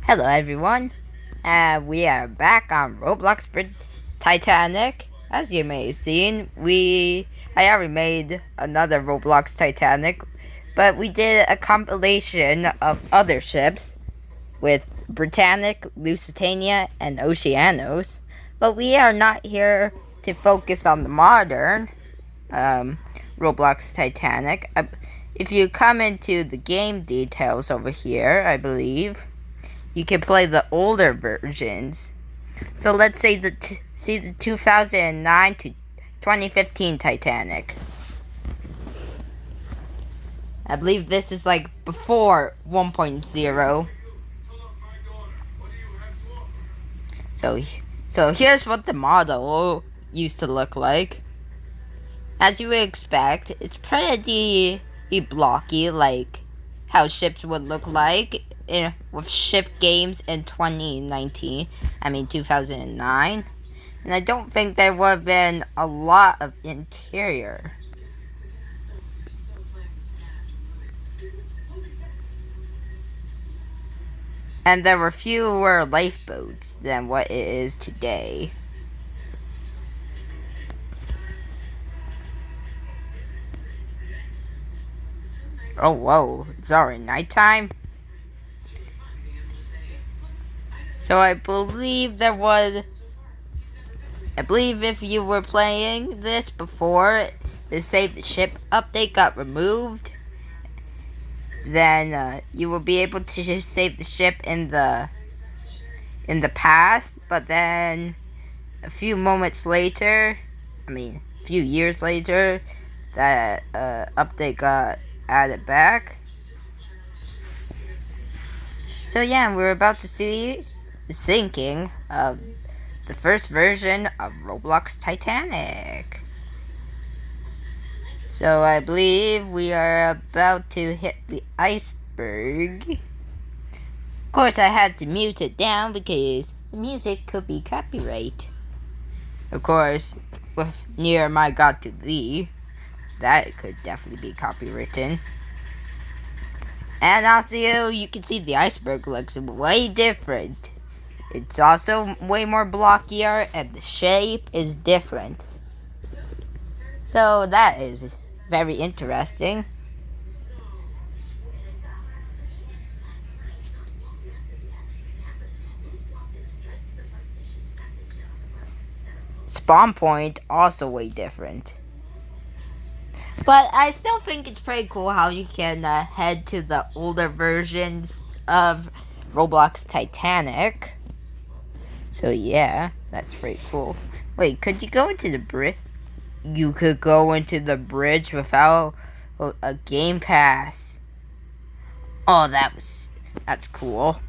Hello everyone, we are back on Roblox Titanic. As you may have seen, I already made another Roblox Titanic, but we did a compilation of other ships with Britannic, Lusitania, and Oceanos. But we are not here to focus on the modern Roblox Titanic. If you come into the game details over here, I believe you can play the older versions. So let's say the 2009 to 2015 Titanic. I believe this is like before 1.0. So here's what the model used to look like. As you would expect, it's pretty blocky, like how ships would look like with ship games in 2009. And I don't think there would have been a lot of interior. And there were fewer lifeboats than what it is today. Oh, whoa, it's already nighttime? So I believe if you were playing this before the Save the Ship update got removed, then you will be able to just save the ship in the past, but then a few years later, that update got added back. So yeah, we're about to see the sinking of the first version of Roblox Titanic. So I believe we are about to hit the iceberg. Of course, I had to mute it down because the music could be copyright. Of course, with Near My God to Thee, that could definitely be copywritten. And also, you can see the iceberg looks way different. It's also way more blockier, and the shape is different. So that is very interesting. Spawn point also way different. But I still think it's pretty cool how you can head to the older versions of Roblox Titanic. So yeah, that's pretty cool. Wait, could you go into the bridge? You could go into the bridge without a game pass. Oh, that's cool.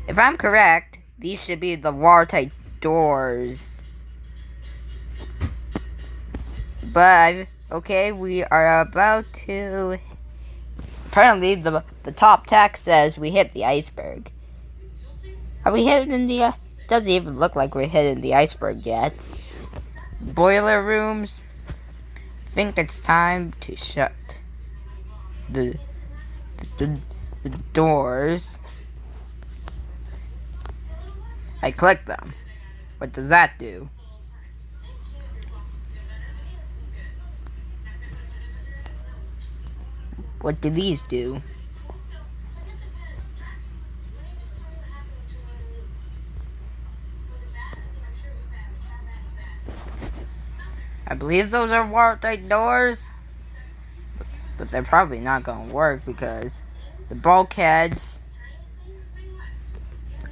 If I'm correct, these should be the watertight doors. But okay, we are about to. Apparently, the top text says we hit the iceberg. Are we hitting the? Doesn't even look like we're hitting the iceberg yet. Boiler rooms. I think it's time to shut the doors. I click them. What does that do? What do these do? I believe those are watertight doors, but they're probably not going to work because the bulkheads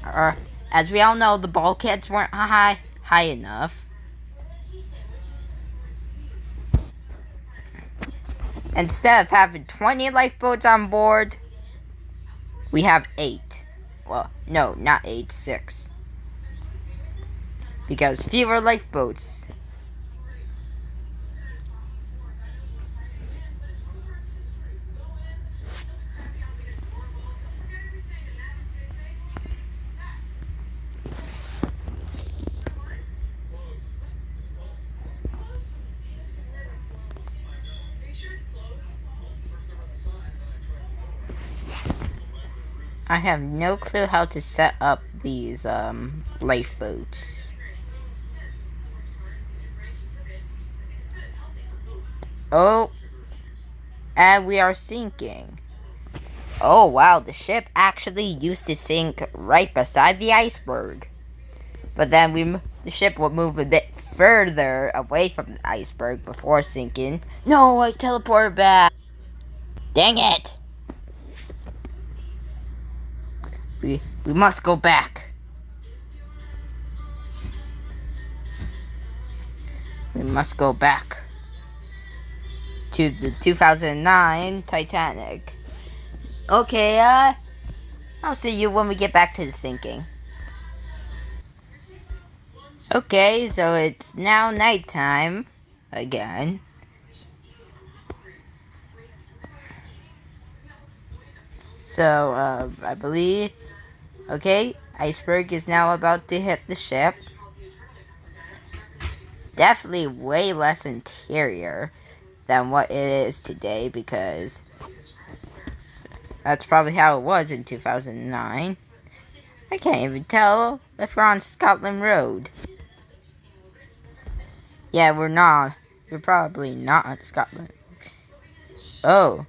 are, as we all know, the bulkheads weren't high enough. Instead of having 20 lifeboats on board, we have 8. Well, no, not 8, 6. Because fewer lifeboats. I have no clue how to set up these lifeboats. Oh, and we are sinking. Oh wow, the ship actually used to sink right beside the iceberg. But then the ship would move a bit further away from the iceberg before sinking. No, I teleported back. Dang it. We must go back. We must go back to the 2009 Titanic. Okay, I'll see you when we get back to the sinking. Okay, so it's now nighttime again. So, I believe... Okay, iceberg is now about to hit the ship. Definitely way less interior than what it is today, because that's probably how it was in 2009. I can't even tell if we're on Scotland Road. Yeah, we're not. We're probably not on Scotland. Oh,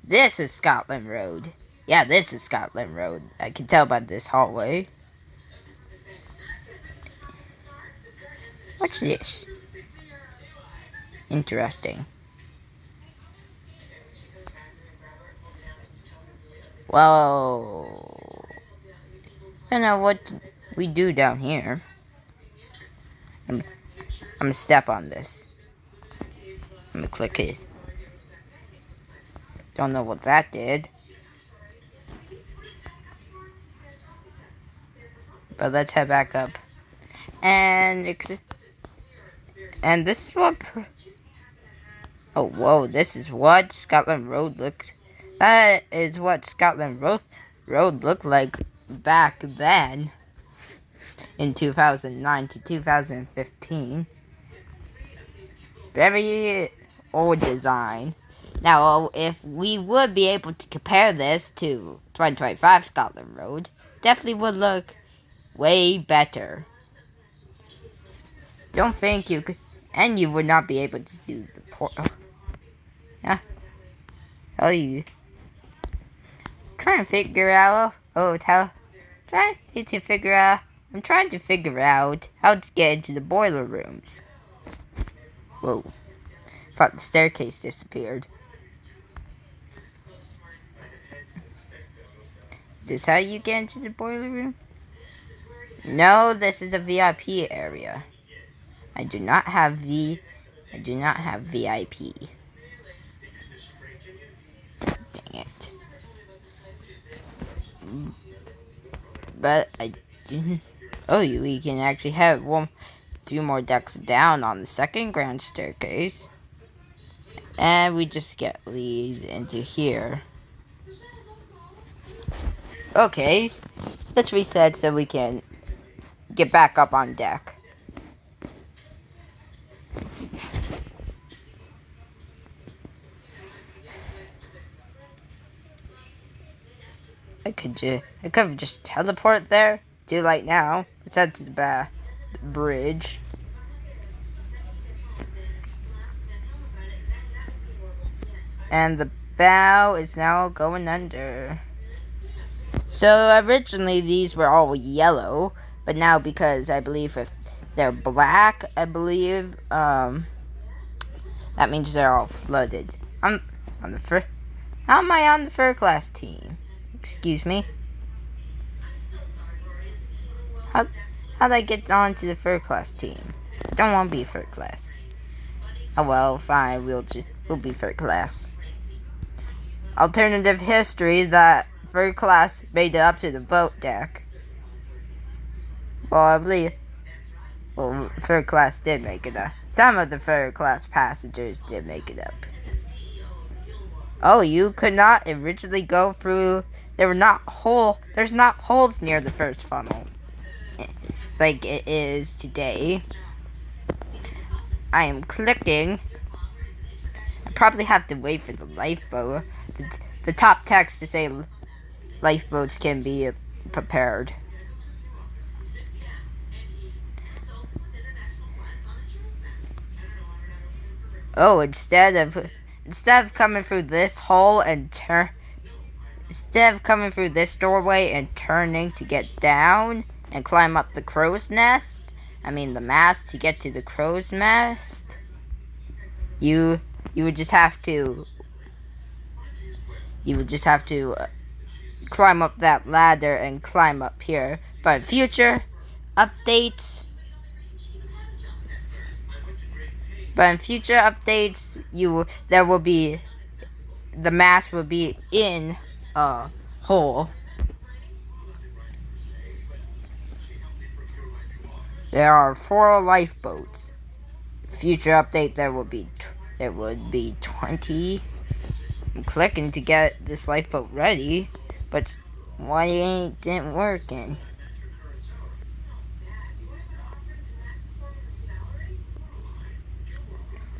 this is Scotland Road. Yeah, this is Scotland Road. I can tell by this hallway. What's this? Interesting. Well, I don't know what we do down here. I'm gonna step on this. I'm gonna click it. Don't know what that did. But let's head back up. And this is what... Oh, whoa, this is what Scotland Road looks... That is what Scotland Road looked like back then. In 2009 to 2015. Very old design. Now, if we would be able to compare this to 2025 Scotland Road, definitely would look way better. Don't think you could, and you would not be able to do the portal. Yeah. Oh, you trying to figure out? I'm trying to figure out how to get into the boiler rooms. Whoa! Thought the staircase disappeared. Is this how you get into the boiler room? No, this is a VIP area. I do not have VIP. Dang it. But I didn't... Oh, we can actually have a few more decks down on the second grand staircase. And we just get lead into here. Okay, let's reset so we can get back up on deck. I could have just teleport there. Too late now. Let's head to the bridge. And the bow is now going under. So originally these were all yellow, but now because I believe if they're black, I believe that means they're all flooded. I'm on the fur. How am I on the fur class team? Excuse me. How'd I get onto the fur class team? I don't want to be fur class. Oh well, fine. We'll be fur class. Alternative history that fur class made it up to the boat deck. Well, I believe. Well, fur class did make it up. Some of the fur class passengers did make it up. Oh, you could not originally go through. There's not holes near the first funnel, like it is today. I am clicking. I probably have to wait for the lifeboat. The top text to say lifeboats can be prepared. Oh, instead of coming through this hole and instead of coming through this doorway and turning to get down and climb up the crow's nest, the mast to get to the crow's nest, you would just have to climb up that ladder and climb up here. But in future updates, the mast will be in a hole. There are 4 lifeboats. Future update, there would be 20. I'm clicking to get this lifeboat ready, but why ain't it working?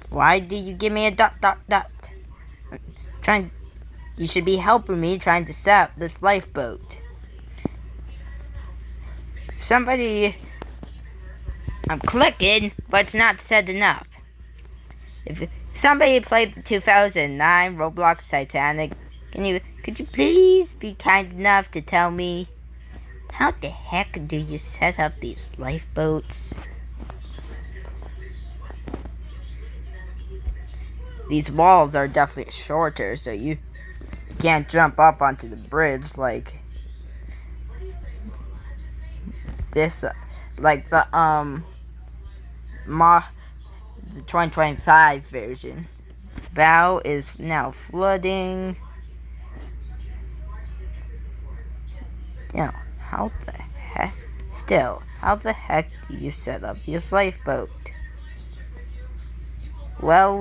Why did you give me a dot? You should be helping me trying to set up this lifeboat. I'm clicking, but it's not setting up. If somebody played the 2009 Roblox Titanic, could you please be kind enough to tell me how the heck do you set up these lifeboats? These walls are definitely shorter, so you can't jump up onto the bridge like this, like the 2025 version. Bow is now flooding. How the heck do you set up this lifeboat? Well,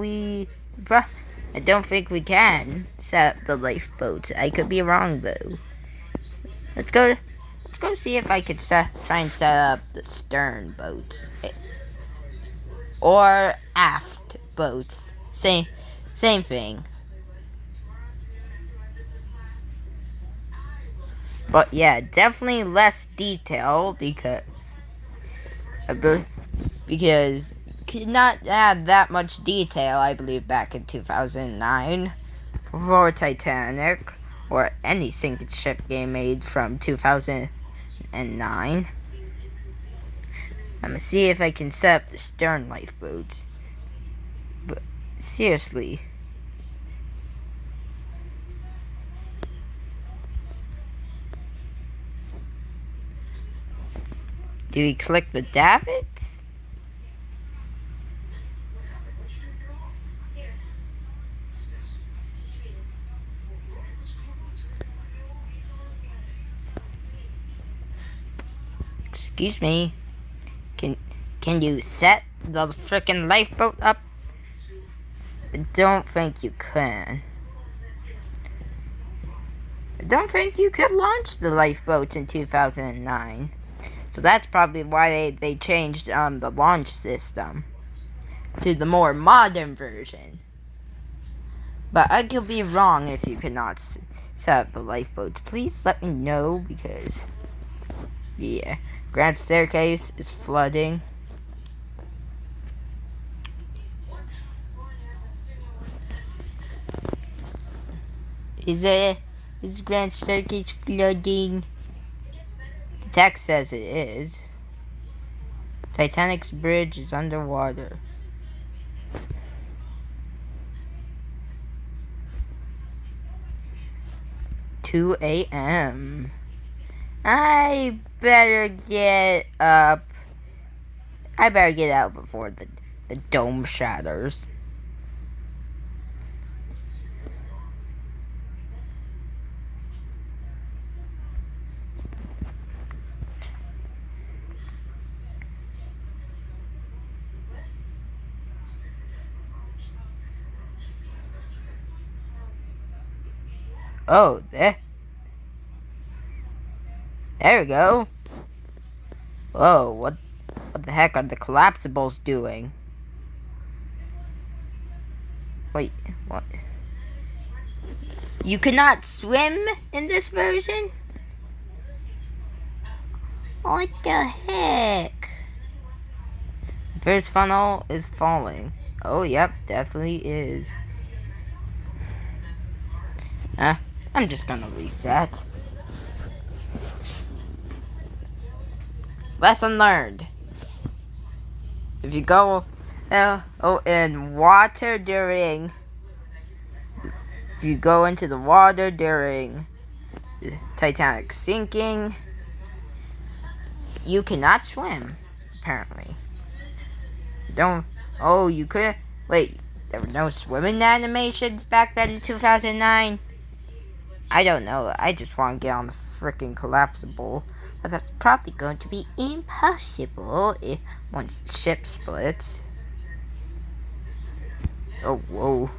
I don't think we can set up the lifeboats. I could be wrong though. Let's go see if I could try and set up the stern boats or aft boats. Same thing. But yeah, definitely less detail because could not add that much detail, I believe, back in 2009 for Titanic or any sinking ship game made from 2009. I'm gonna see if I can set up the stern lifeboats. But seriously. Do we click the davits? Excuse me. Can you set the frickin' lifeboat up? I don't think you can. I don't think you could launch the lifeboats in 2009. So that's probably why they changed the launch system to the more modern version. But I could be wrong if you cannot set up the lifeboats. Please let me know because, yeah, Grand Staircase is flooding. Is Grand Staircase flooding? The text says it is. Titanic's bridge is underwater. "2 a.m. I better get up. I better get out before the dome shatters. Oh, there we go. Whoa, what the heck are the collapsibles doing? Wait, what? You cannot swim in this version? What the heck? First funnel is falling. Oh, yep, definitely is. I'm just gonna reset. Lesson learned. If you go in water during... If you go into the water during the Titanic sinking, you cannot swim, apparently. You could... Wait, there were no swimming animations back then in 2009? I don't know, I just want to get on the freaking collapsible. But that's probably going to be impossible once the ship splits. Oh, whoa.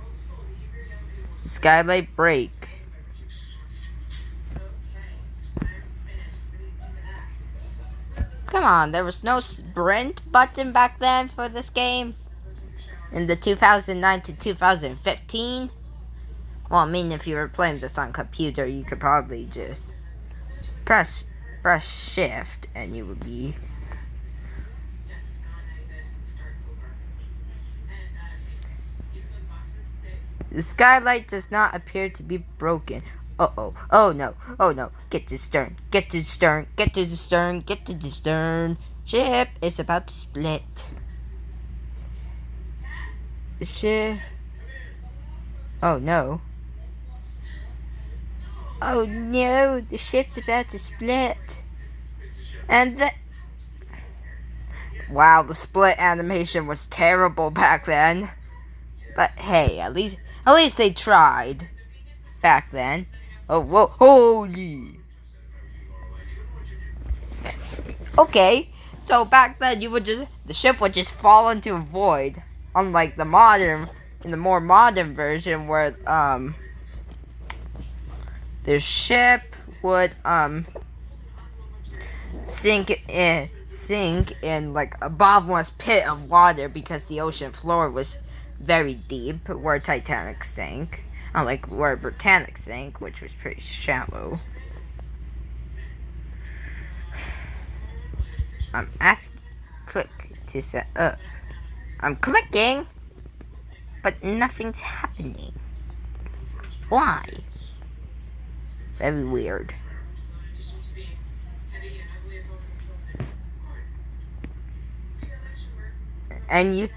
Skylight break. Come on, there was no sprint button back then for this game? In the 2009 to 2015? Well, I mean, if you were playing this on computer, you could probably just press shift and you would be... The skylight does not appear to be broken. Uh-oh. Oh no. Oh no. Get to the stern. Get to the stern. Get to the stern. Get to the stern. Ship is about to split. The ship... Oh no. Oh no. The ship's about to split. And the... Wow, the split animation was terrible back then. But hey, at least they tried back then. Oh, whoa, holy. Okay, so back then the ship would just fall into a void. Unlike the more modern version where the ship would sink in like a bottomless pit of water because the ocean floor was very deep where Titanic sank, unlike where Britannic sank, which was pretty shallow. Click to set up. I'm clicking, but nothing's happening. Why? Very weird. And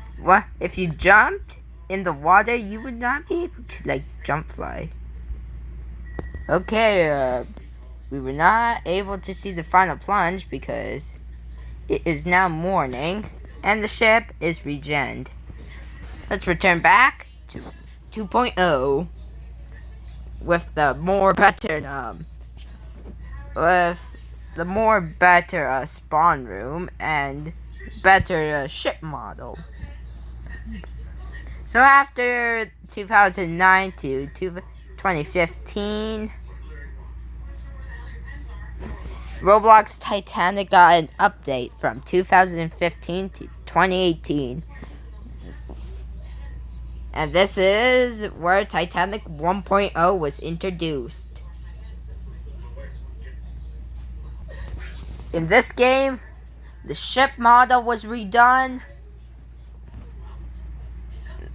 if you jumped in the water, you would not be able to, like, jump fly. Okay, we were not able to see the final plunge because it is now morning and the ship is regened. Let's return back to 2.0 with the more better spawn room and better ship model. So after 2009 to 2015, Roblox Titanic got an update from 2015 to 2018. And this is where Titanic 1.0 was introduced. In this game, the ship model was redone.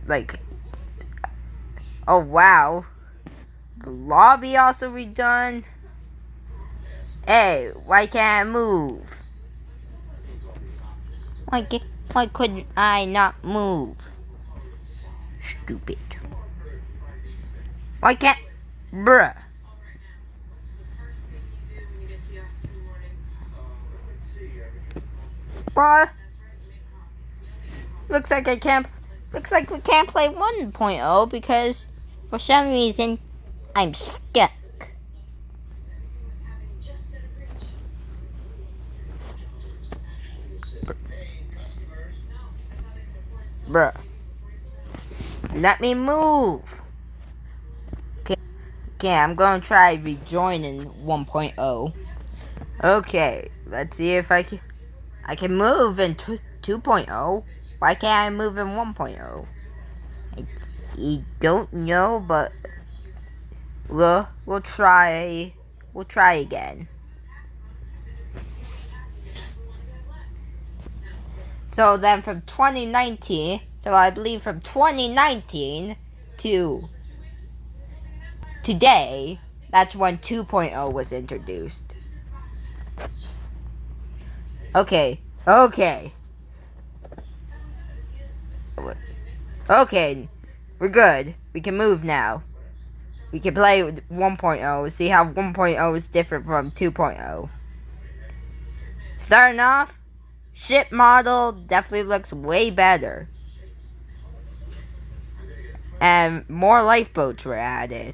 Like, oh wow. The lobby also redone. Hey, why can't I move? Why couldn't I not move? Stupid. Why can't... Bruh. What? Looks like we can't play 1.0 because for some reason I'm stuck. Bruh. Let me move. Okay, I'm gonna try rejoining 1.0. Okay, let's see if I can move in 2.0. Why can't I move in 1.0? I don't know, but we'll try again. So then from 2019, so I believe from 2019 to today, that's when 2.0 was introduced. Okay. Okay, we're good. We can move now. We can play with 1.0, see how 1.0 is different from 2.0. Starting off, ship model definitely looks way better. And more lifeboats were added.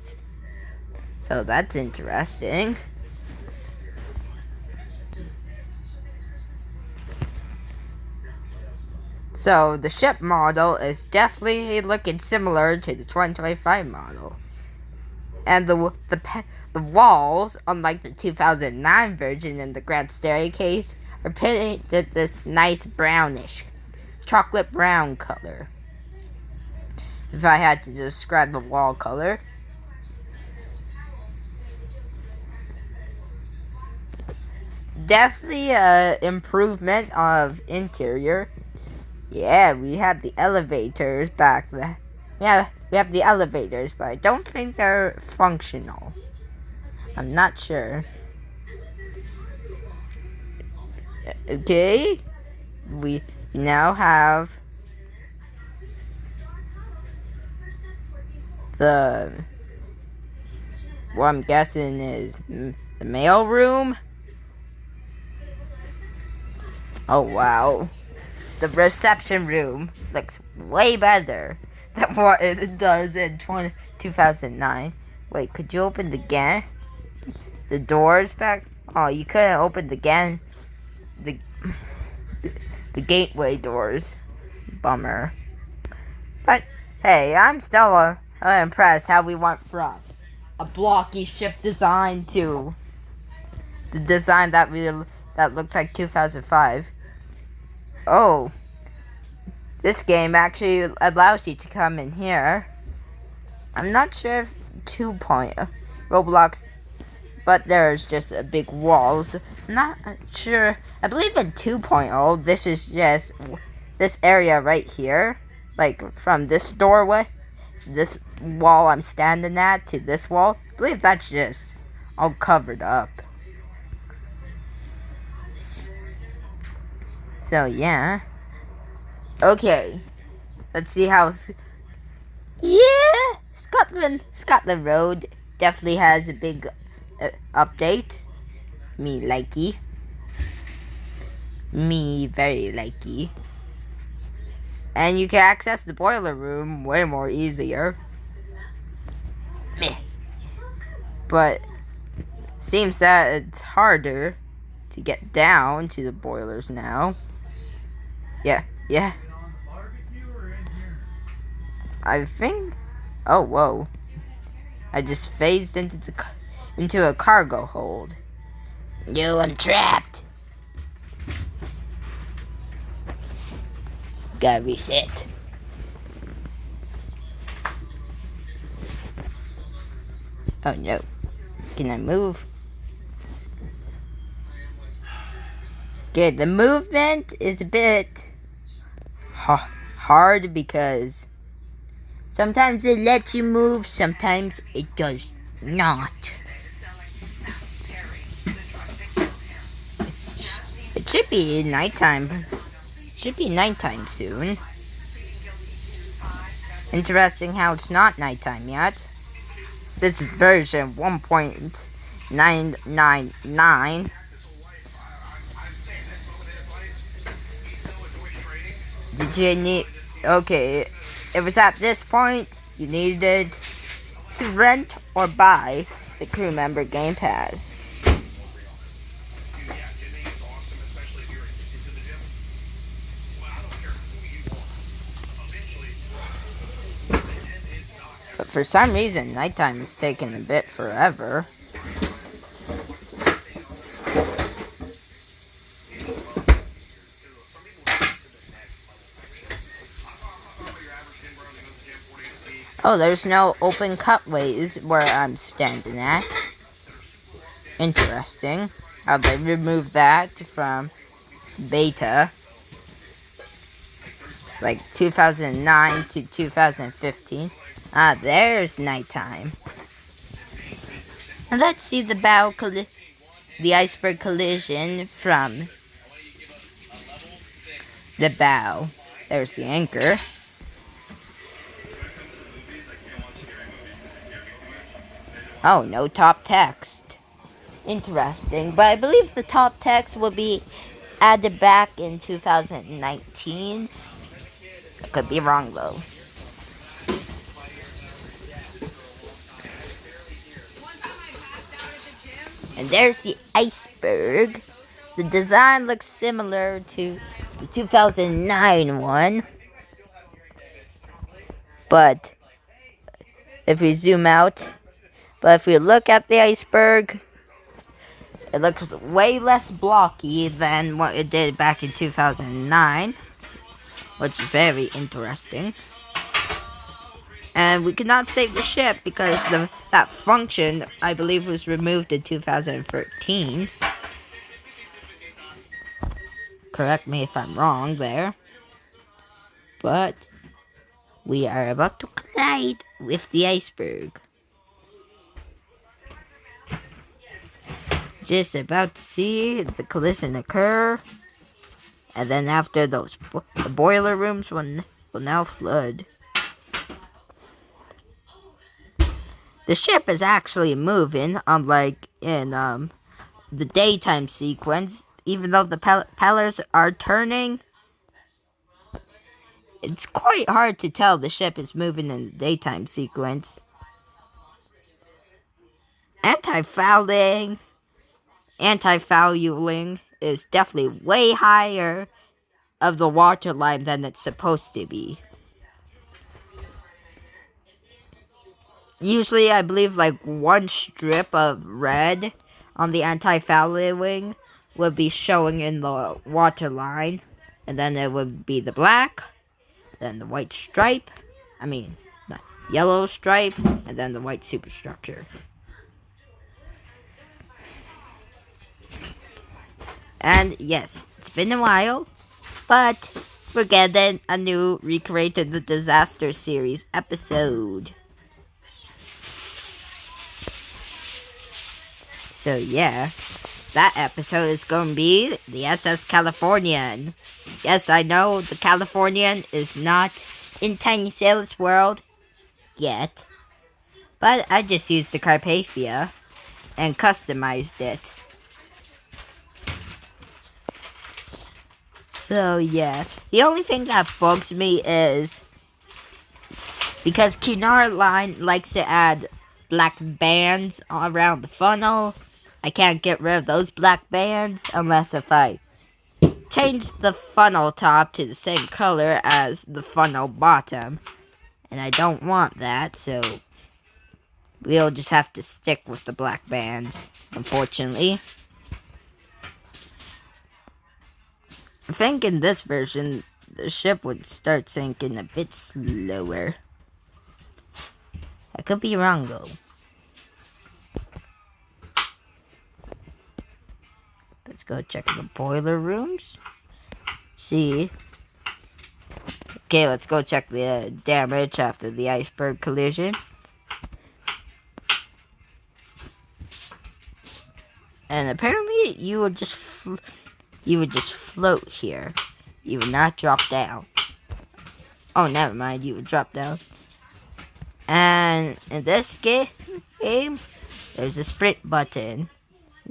So that's interesting. So the ship model is definitely looking similar to the 2025 model. And the walls, unlike the 2009 version in the grand staircase, are painted this nice brownish, chocolate brown color. If I had to describe the wall color. Definitely an improvement of interior. Yeah, we have the elevators back there. Yeah, we have the elevators, but I don't think they're functional. I'm not sure. Okay, we now have what I'm guessing is the mail room. Oh wow, the reception room looks way better than what it does in 2009. Wait, could you open the doors back? Oh, you couldn't open the gateway doors. Bummer. But hey, I'm still impressed how we went from a blocky ship design to the design that looks like 2005. Oh, this game actually allows you to come in here. I'm not sure if 2.0 Roblox, but there's just a big walls. I'm not sure. I believe in 2.0, this is just this area right here, like from this doorway, this wall I'm standing at to this wall. I believe that's just all covered up. So yeah. Okay. Let's see how. Yeah, Scotland Road definitely has a big update. Me likey. Me very likey. And you can access the boiler room way more easier. Meh. But seems that it's harder to get down to the boilers now. Yeah. I think. Oh, whoa! I just phased into a cargo hold. I'm trapped. Gotta reset. Oh no! Can I move? Okay, the movement is a bit hard because sometimes it lets you move, sometimes it does not. It should be nighttime. It should be nighttime soon. Interesting how it's not nighttime yet. This is version 1.999. Did you need... Okay, it was at this point you needed to rent or buy the crew member Game Pass. But for some reason, nighttime is taking a bit forever. Oh, there's no open cutways where I'm standing at. Interesting. How they removed that from beta. Like 2009 to 2015. Ah, there's nighttime. And let's see the the iceberg collision from the bow. There's the anchor. Oh, no top text. Interesting, but I believe the top text will be added back in 2019. I could be wrong though. And there's the iceberg. The design looks similar to the 2009 one. But if we zoom out, but if we look at the iceberg, it looks way less blocky than what it did back in 2009, which is very interesting. And we could not save the ship because that function, I believe, was removed in 2013. Correct me if I'm wrong there. But we are about to collide with the iceberg. Just about to see the collision occur. And then after those, the boiler rooms will now flood. The ship is actually moving, unlike in the daytime sequence. Even though the propellers are turning, it's quite hard to tell the ship is moving in the daytime sequence. Anti-fouling is definitely way higher of the waterline than it's supposed to be. Usually, I believe like one strip of red on the anti-fouling would be showing in the waterline, and then it would be the black, then the white stripe, the yellow stripe, and then the white superstructure. And yes, it's been a while, but we're getting a new Recreated the Disaster series episode. So yeah, that episode is going to be the SS Californian. Yes, I know the Californian is not in Tiny Sailor's world yet, but I just used the Carpathia and customized it. So yeah, the only thing that bugs me is because Cunard Line likes to add black bands around the funnel. I can't get rid of those black bands unless if I change the funnel top to the same color as the funnel bottom. And I don't want that, so we'll just have to stick with the black bands, unfortunately. I think in this version, the ship would start sinking a bit slower. I could be wrong though. Let's go check the boiler rooms. See. Okay, let's go check the damage after the iceberg collision. And apparently you would just float here. You would not drop down. Oh, never mind. You would drop down. And in this game, there's a sprint button.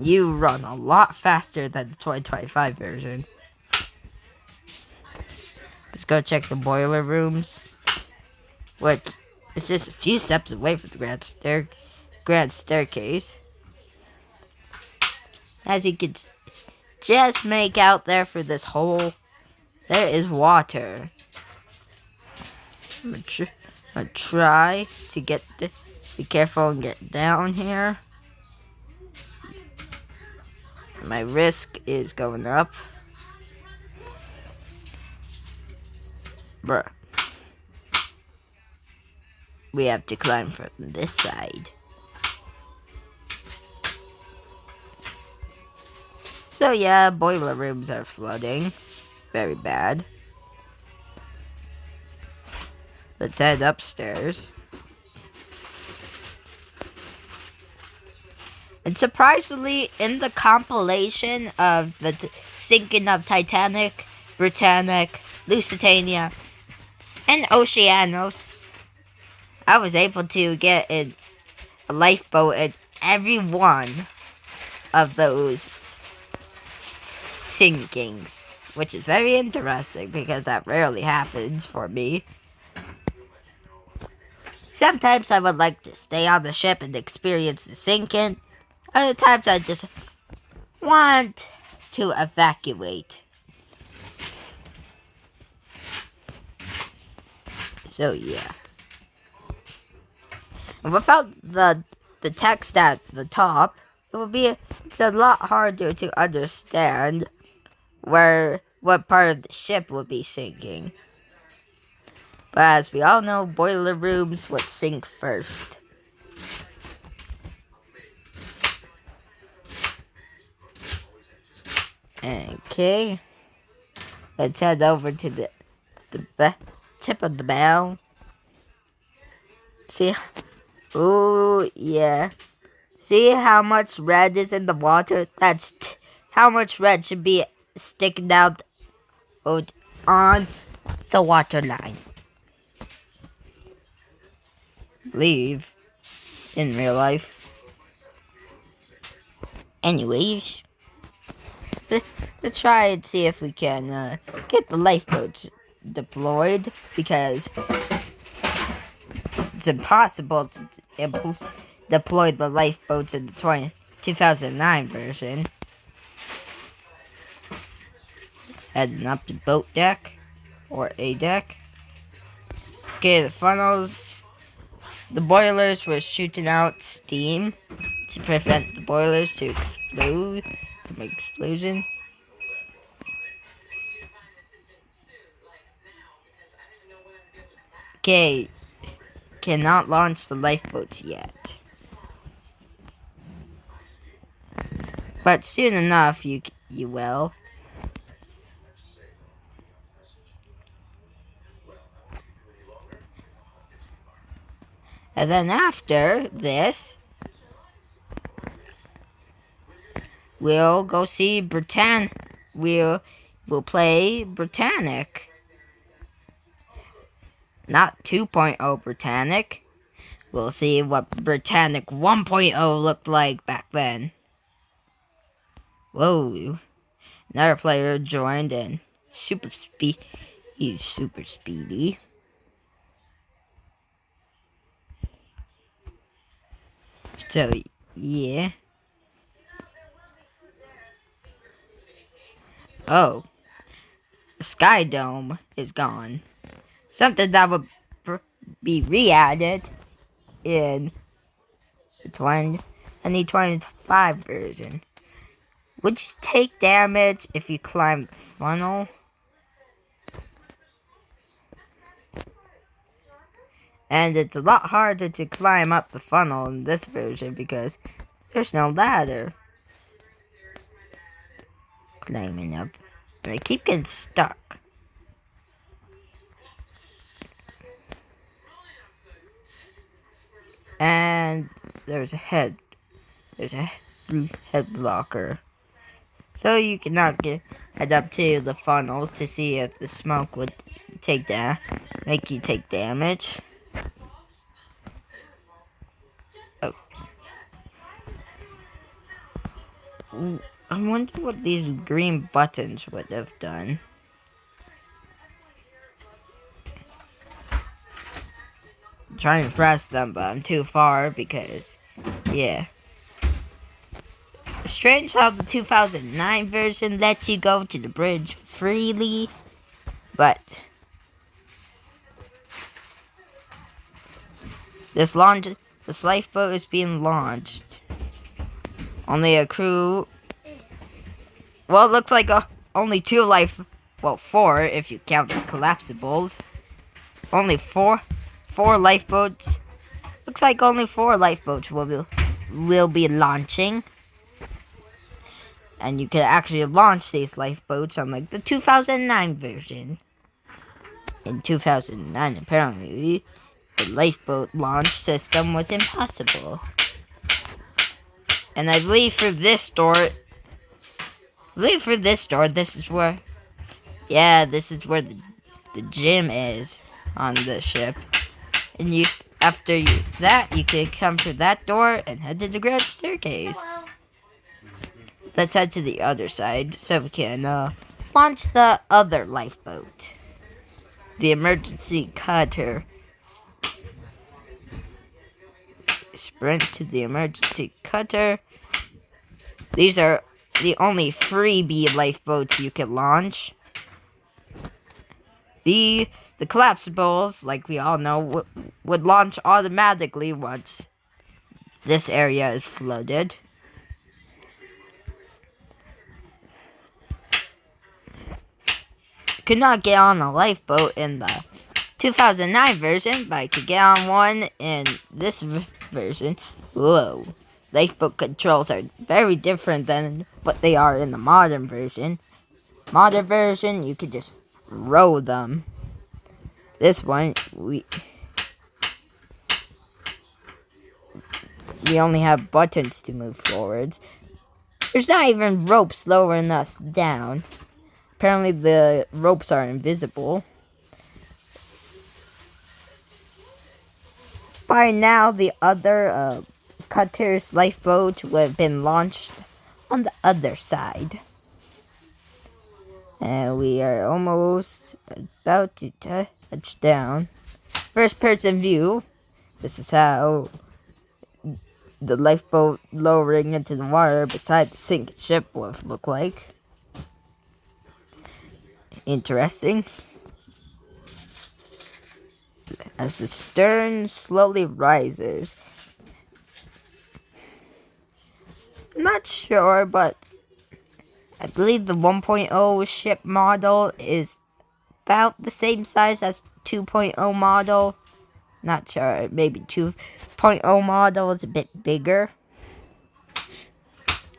You run a lot faster than the 2025 version. Let's go check the boiler rooms. Which is just a few steps away from the grand staircase. As you can just make out there for this hole, there is water. I'm gonna try to be careful and get down here. My risk is going up. Bruh. we have to climb from this side. So yeah, boiler rooms are flooding. Very bad. Let's head upstairs. And surprisingly, in the compilation of the sinking of Titanic, Britannic, Lusitania, and Oceanos, I was able to get a lifeboat in every one of those sinkings, which is very interesting because that rarely happens for me. Sometimes I would like to stay on the ship and experience the sinking. Other times I just want to evacuate. So yeah. And without the text at the top, it's a lot harder to understand what part of the ship would be sinking. But as we all know, boiler rooms would sink first. Okay. Let's head over to the tip of the bow. See? Oh, yeah. See how much red is in the water? That's how much red should be sticking out on the water line. Leave in real life. Anyways, let's try and see if we can get the lifeboats deployed, because it's impossible to deploy the lifeboats in the 2009 version. Heading up to boat deck or A deck. Okay, the funnels. The boilers were shooting out steam to prevent the boilers to explode from explosion. Okay, cannot launch the lifeboats yet. But soon enough, you will. And then after this, we'll go see We'll play Britannic. Not 2.0 Britannic. We'll see what Britannic 1.0 looked like back then. Whoa. Another player joined in. He's super speedy. So, yeah. Oh. The Sky Dome is gone. Something that would be re-added in the 2025 version. Would you take damage if you climbed the funnel? And it's a lot harder to climb up the funnel in this version because there's no ladder. Climbing up. And I keep getting stuck. And there's a head blocker. So you cannot head up to the funnels to see if the smoke would make you take damage. Oh. I wonder what these green buttons would have done. I'm trying to press them, but I'm too far because, yeah. Strange how the 2009 version lets you go to the bridge freely, but this lifeboat is being launched. Only a crew. Well, it looks like only 4 if you count the collapsibles. Only four 4 lifeboats. Looks like only 4 lifeboats will be launching. And you can actually launch these lifeboats on like the 2009 version. In 2009, apparently, the lifeboat launch system was impossible. And I believe for this door, this is where, this is where the gym is on the ship. And after that, you can come through that door and head to the grand staircase. Hello. Let's head to the other side so we can launch the other lifeboat. The emergency cutter. Sprint to the emergency cutter. These are the only freebie lifeboats you can launch. The collapsibles, like we all know, would launch automatically once this area is flooded. Could not get on a lifeboat in the 2009 version, but I could get on one in this version. Whoa. Lifeboat controls are very different than what they are in the modern version. Modern version, you could just row them. This one, we only have buttons to move forwards. There's not even ropes lowering us down. Apparently the ropes are invisible. By now, the other cutter's lifeboat would have been launched on the other side. And we are almost about to touch down. First person view. This is how the lifeboat lowering into the water beside the sinking ship would look like. Interesting. As the stern slowly rises. I'm not sure, but I believe the 1.0 ship model is about the same size as 2.0 model. Not sure, maybe 2.0 model is a bit bigger.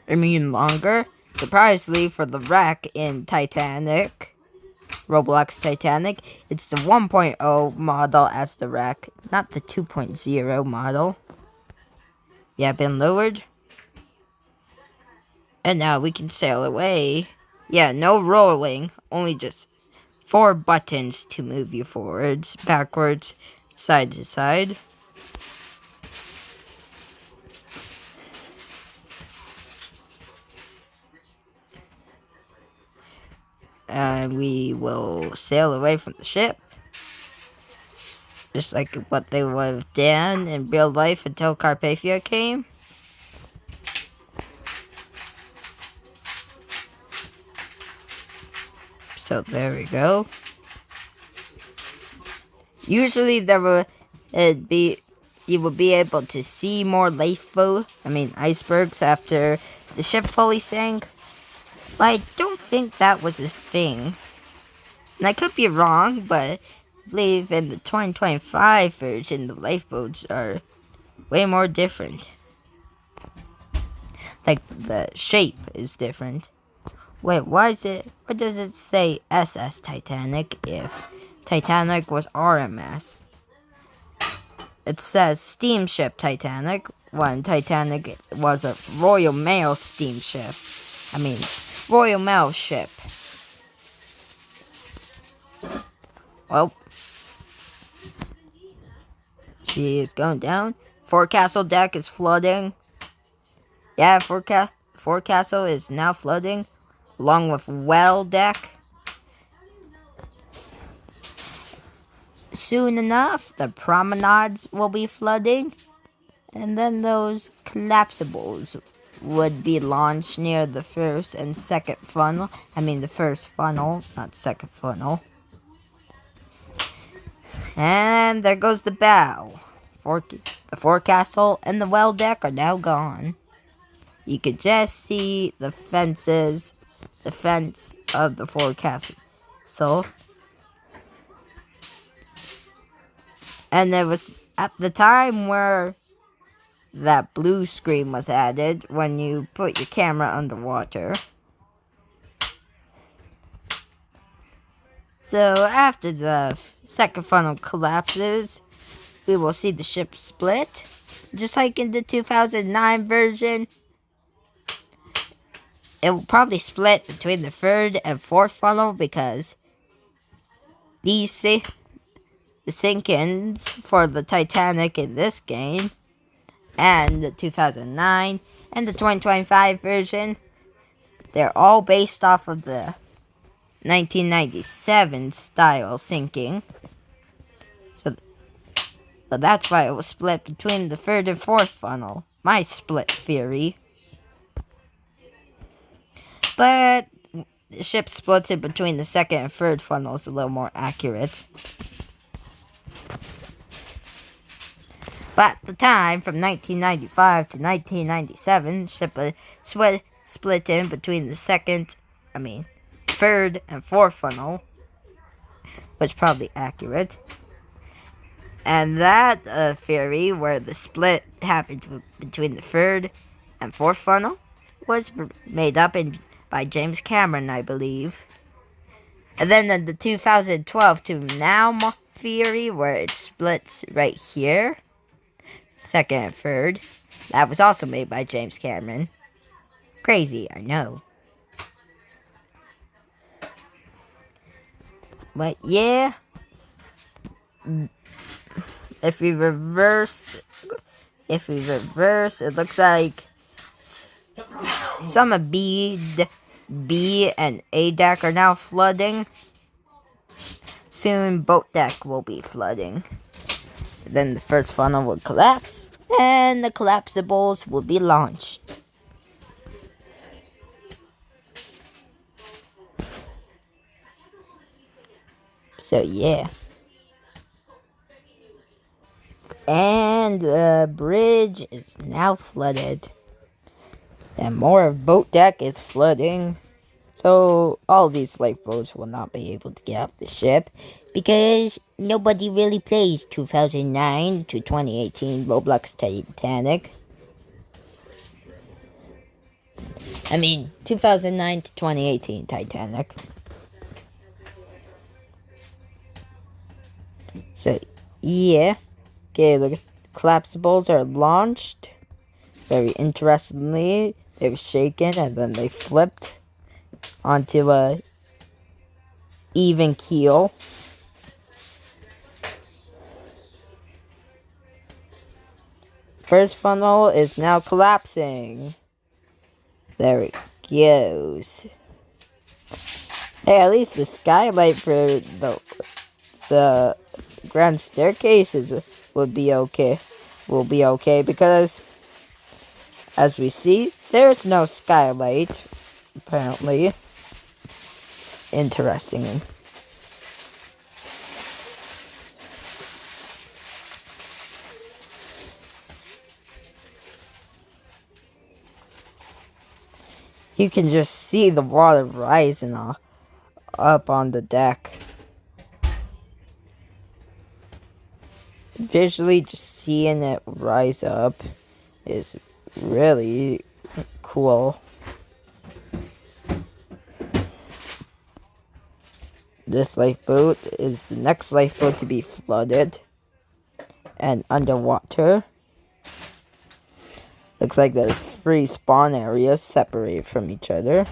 I mean longer. Surprisingly, for the wreck in Titanic, Roblox Titanic, it's the 1.0 model as the wreck, not the 2.0 model. Yeah, been lowered. And now we can sail away. Yeah, no rolling, only just 4 buttons to move you forwards, backwards, side to side. And we will sail away from the ship. Just like what they would have done in real life until Carpathia came. So there we go. Usually you would be able to see more icebergs after the ship fully sank. But I don't think that was a thing. And I could be wrong, but I believe in the 2025 version, the lifeboats are way more different. Like, the shape is different. Wait, why does it say SS Titanic if Titanic was RMS? It says Steamship Titanic, when Titanic was a Royal Mail steamship. Royal Mail ship. Well, she is going down. Forecastle deck is flooding. Yeah, forecastle is now flooding, along with well deck. Soon enough, the promenades will be flooding, and then those collapsibles would be launched near the first and second funnel. The first funnel, not second funnel. And there goes the bow. The forecastle and the well deck are now gone. You could just see the fence of the forecastle. So, And it was at the time where that blue screen was added when you put your camera underwater. So after the second funnel collapses, we will see the ship split. Just like in the 2009 version, it will probably split between the third and fourth funnel because the sink-ins for the Titanic in this game and the 2009 and the 2025 version, they're all based off of the 1997 style sinking. So that's why it was split between the third and fourth funnel. My split theory. But the ship splits it between the second and third funnel is a little more accurate. But at the time, from 1995 to 1997, ship split in between the third and fourth funnel, was probably accurate. And that theory, where the split happened between the third and fourth funnel, was made up by James Cameron, I believe. And then the 2012 to now theory, where it splits right here, second and third, that was also made by James Cameron. Crazy, I know. But yeah, if we reverse, it looks like some of B and A deck are now flooding. Soon, boat deck will be flooding. Then the first funnel will collapse, and the collapsibles will be launched. So yeah. And the bridge is now flooded. And more of boat deck is flooding. So all of these lifeboats will not be able to get off the ship because nobody really plays 2009 to 2018 Roblox Titanic. 2009 to 2018 Titanic. So, yeah. Okay, the collapsibles are launched. Very interestingly, they were shaken and then they flipped onto a even keel. First funnel is now collapsing. There it goes. Hey, at least the skylight for the grand staircases will be okay because, as we see, there's no skylight, apparently. Interesting. You can just see the water rising up on the deck. Visually, just seeing it rise up is really cool. This lifeboat is the next lifeboat to be flooded and underwater. Looks like there's 3 spawn areas separated from each other.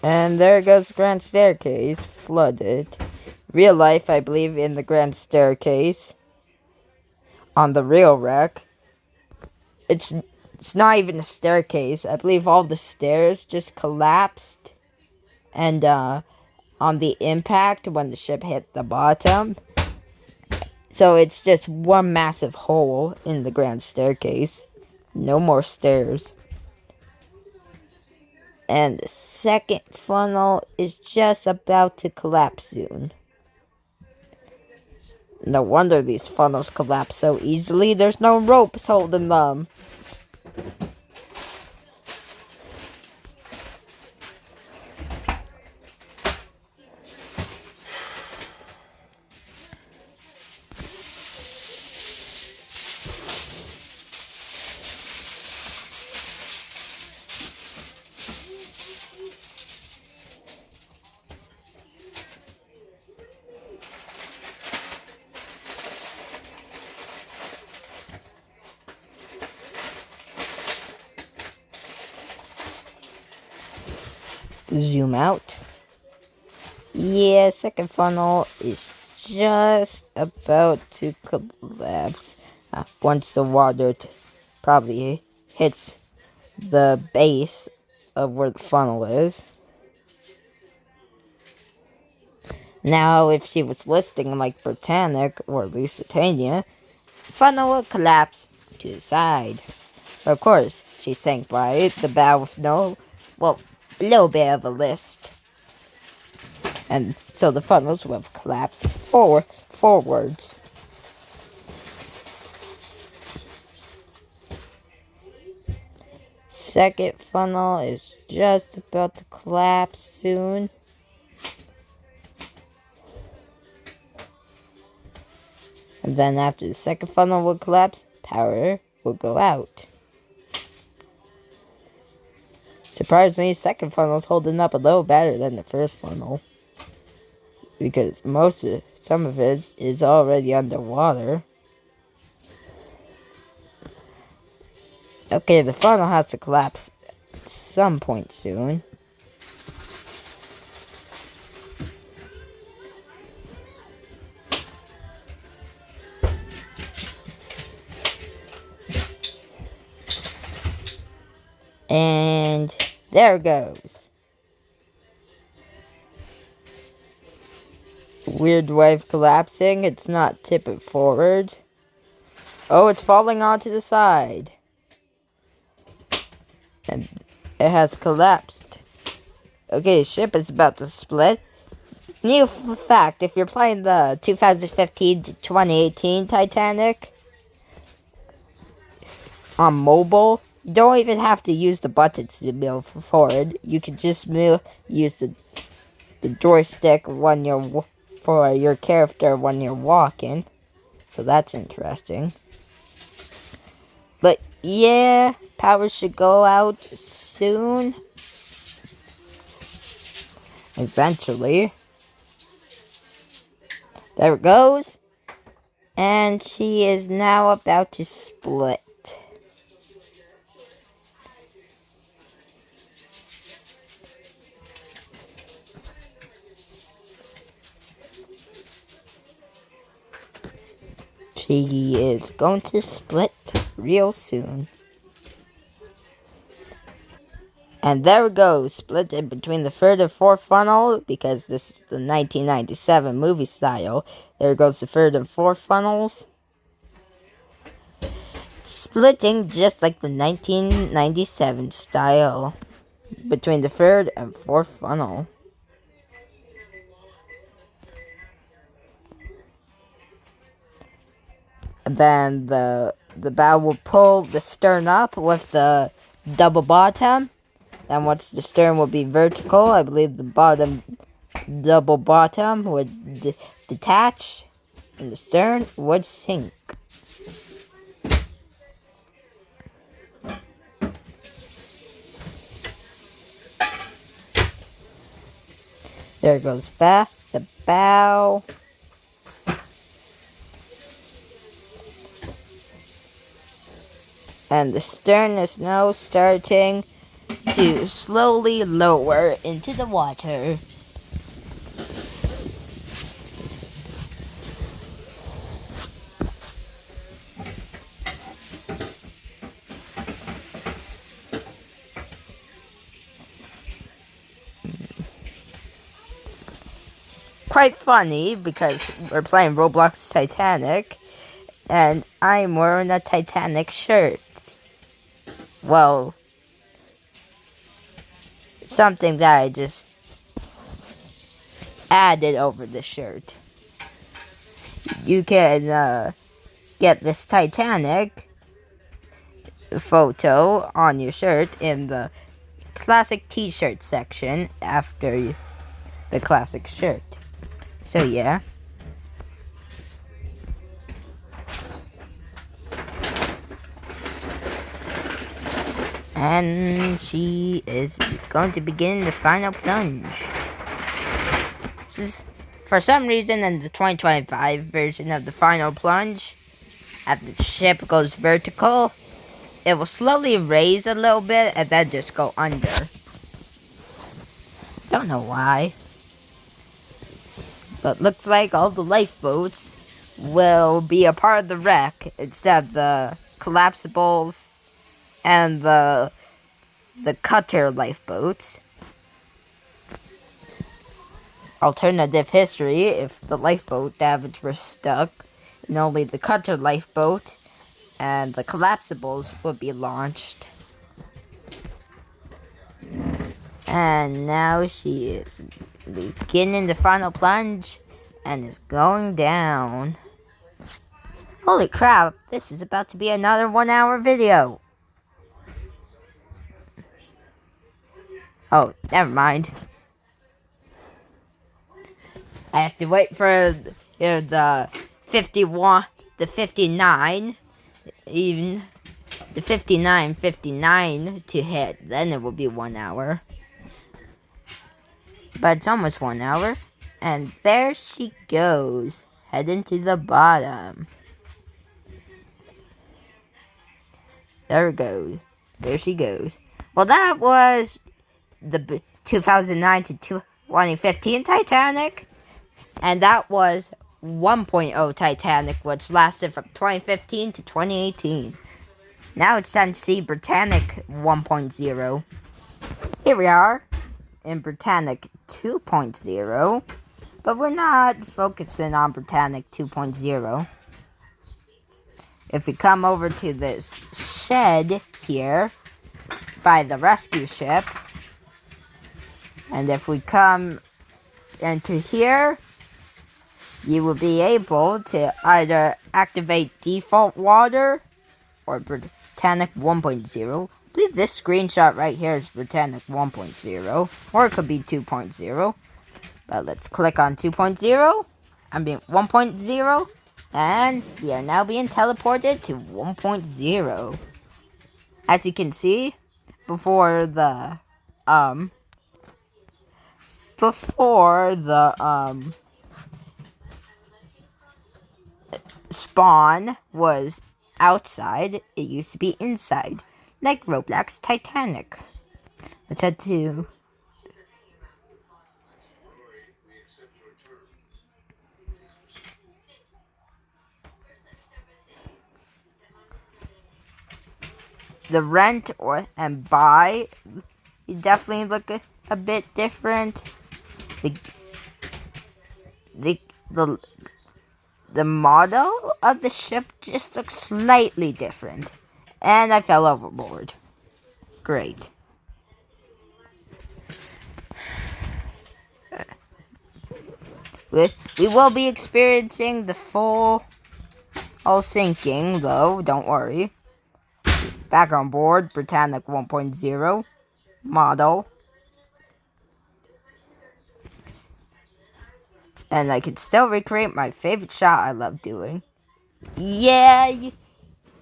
And there goes the grand staircase, flooded. Real life, I believe, in the grand staircase. On the real wreck. It's not even a staircase. I believe all the stairs just collapsed. And on the impact when the ship hit the bottom. So it's just one massive hole in the grand staircase. No more stairs. And the second funnel is just about to collapse soon. No wonder these funnels collapse so easily. There's no ropes holding them. Zoom out. Yeah, second funnel is just about to collapse. Once the water probably hits the base of where the funnel is. Now, if she was listing like Britannic or Lusitania, the funnel will collapse to the side. Of course, she sank by the bow with a little bit of a list. And so the funnels will collapse forwards. Second funnel is just about to collapse soon. And then after the second funnel will collapse, power will go out. Surprisingly, the second funnel is holding up a little better than the first funnel. Because some of it is already underwater. Okay, the funnel has to collapse at some point soon. And there it goes. Weird wave collapsing. It's not tipping forward. Oh, it's falling onto the side. And it has collapsed. Okay, ship is about to split. New fact, if you're playing the 2015 to 2018 Titanic on mobile, you don't even have to use the buttons to move forward. You can just use the joystick for your character when you're walking. So that's interesting. But yeah, power should go out soon. Eventually. There it goes. And she is now about to split. She is going to split real soon. And there it goes, split in between the third and fourth funnel, because this is the 1997 movie style. There goes the third and fourth funnels. Splitting just like the 1997 style between the third and fourth funnel. And then the bow will pull the stern up with the double bottom. Then once the stern will be vertical, I believe the double bottom would detach and the stern would sink. There goes the bow. And the stern is now starting to slowly lower into the water. Quite funny because we're playing Roblox Titanic and I'm wearing a Titanic shirt. Well, something that I just added over the shirt. You can get this Titanic photo on your shirt in the classic t-shirt section after the classic shirt. So yeah. And she is going to begin the final plunge. For some reason, in the 2025 version of the final plunge, after the ship goes vertical, it will slowly raise a little bit and then just go under. don't know why. But looks like all the lifeboats will be a part of the wreck instead of the collapsibles and the cutter lifeboats. Alternative history, if the lifeboat davits were stuck, and only the cutter lifeboat and the collapsibles would be launched. And now she is beginning the final plunge and is going down. Holy crap, this is about to be another 1-hour video. Oh, never mind. I have to wait for the 59, even the 59 to hit. Then it will be 1 hour. But it's almost 1 hour. And there she goes, heading to the bottom. There it goes. There she goes. Well, that was the 2009 to 2015 Titanic. And that was 1.0 Titanic, which lasted from 2015 to 2018. Now it's time to see Britannic 1.0. Here we are in Britannic 2.0, but we're not focusing on Britannic 2.0. If we come over to this shed here by the rescue ship, and if we come into here, you will be able to either activate default water or Britannic 1.0. I believe this screenshot right here is Britannic 1.0, or it could be 2.0. But let's click on 2.0. I mean 1.0, and we are now being teleported to 1.0. As you can see, before the spawn was outside, it used to be inside, like Roblox Titanic. Let's head to the rent and buy. You definitely look a bit different. The model of the ship just looks slightly different. And I fell overboard. Great. We will be experiencing the full sinking, though, don't worry. Back on board, Britannic 1.0 model. And I can still recreate my favorite shot I love doing. Yeah,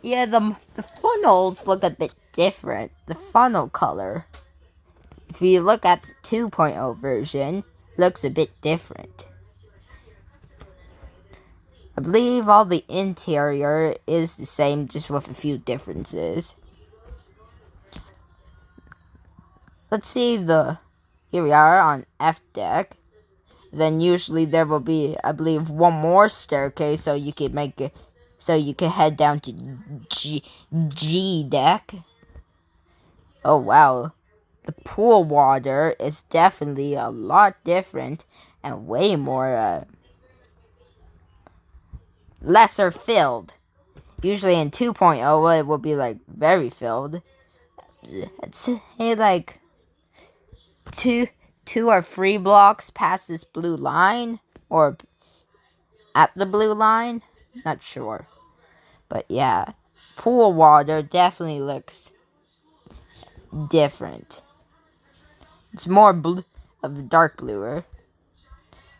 the funnels look a bit different. The funnel color. If you look at the 2.0 version, looks a bit different. I believe all the interior is the same, just with a few differences. Let's see here we are on F deck. Then usually there will be, I believe, one more staircase so you can head down to G deck. Oh wow. The pool water is definitely a lot different and way more lesser filled. Usually in 2.0 it will be like very filled. It's like two or three blocks past this blue line, or at the blue line, not sure. But yeah, pool water definitely looks different. It's more blue, of dark bluer.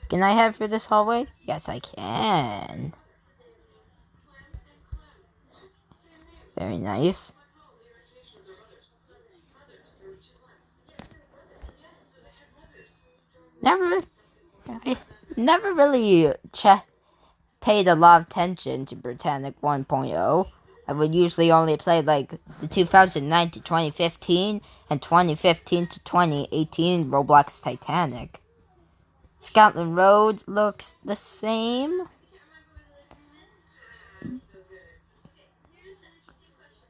Can I head for this hallway? Yes, I can. Very nice. I never really paid a lot of attention to Britannic 1.0 I would usually only play like the 2009 to 2015 and 2015 to 2018 Roblox Titanic. Scotland Road looks the same.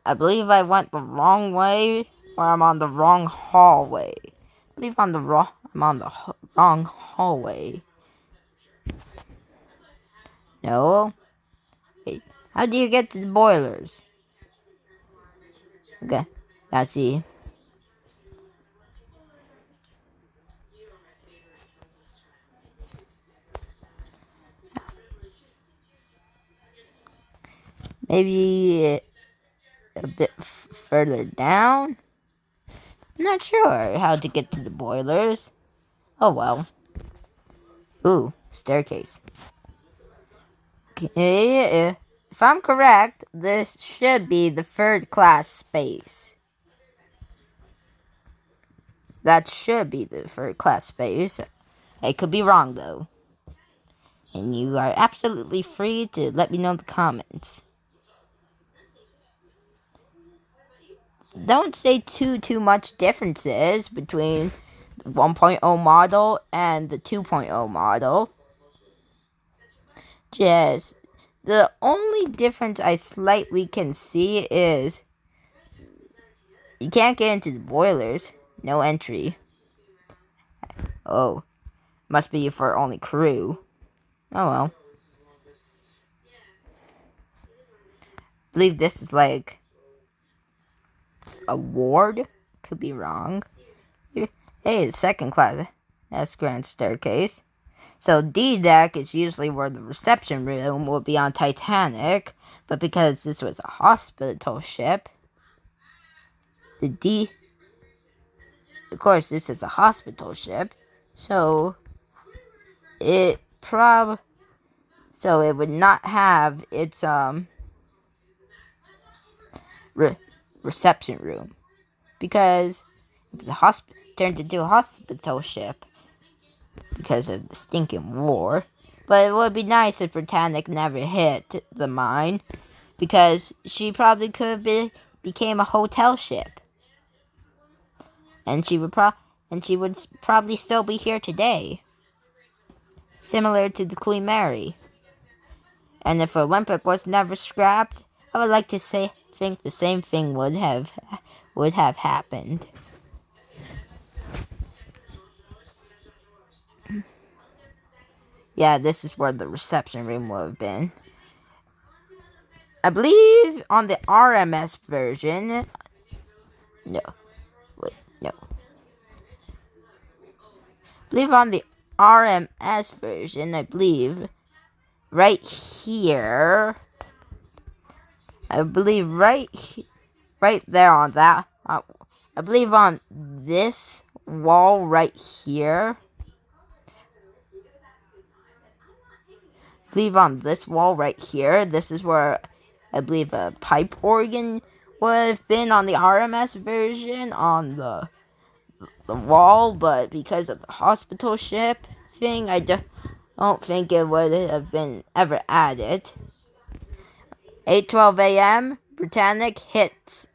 I believe I went the wrong way, or I'm on the wrong hallway. I believe I'm on the wrong hallway. No. Wait, how do you get to the boilers? Okay, let's see. Maybe a bit further down? I'm not sure how to get to the boilers. Oh well. Ooh, staircase. Okay, if I'm correct, this should be the third class space. That should be the third class space. I could be wrong though. And you are absolutely free to let me know in the comments. Don't say too much differences between the 1.0 model and the 2.0 model. Just the only difference I slightly can see is you can't get into the boilers. No entry. Oh, must be for only crew. Oh well. Believe this is like a ward. Could be wrong. Hey, it's second class. That's grand staircase. So D deck is usually where the reception room would be on Titanic, but because this was a hospital ship, the D. Of course, this is a hospital ship, so it would not have its reception room because it was turned into a hospital ship because of the stinking war. But it would be nice if Britannic never hit the mine, because she probably could have became a hotel ship, and she would probably still be here today, similar to the Queen Mary. And if Olympic was never scrapped, I would like to think the same thing would have happened. Yeah, this is where the reception room would have been. I believe on the RMS version. No. Wait, no. I believe on the RMS version, I believe right here. I believe right there on that. I believe on this wall right here. I believe on this wall right here. This is where I believe a pipe organ would have been on the RMS version on the wall, but because of the hospital ship thing, I don't think it would have been ever added. 8:12 a.m. Britannic hits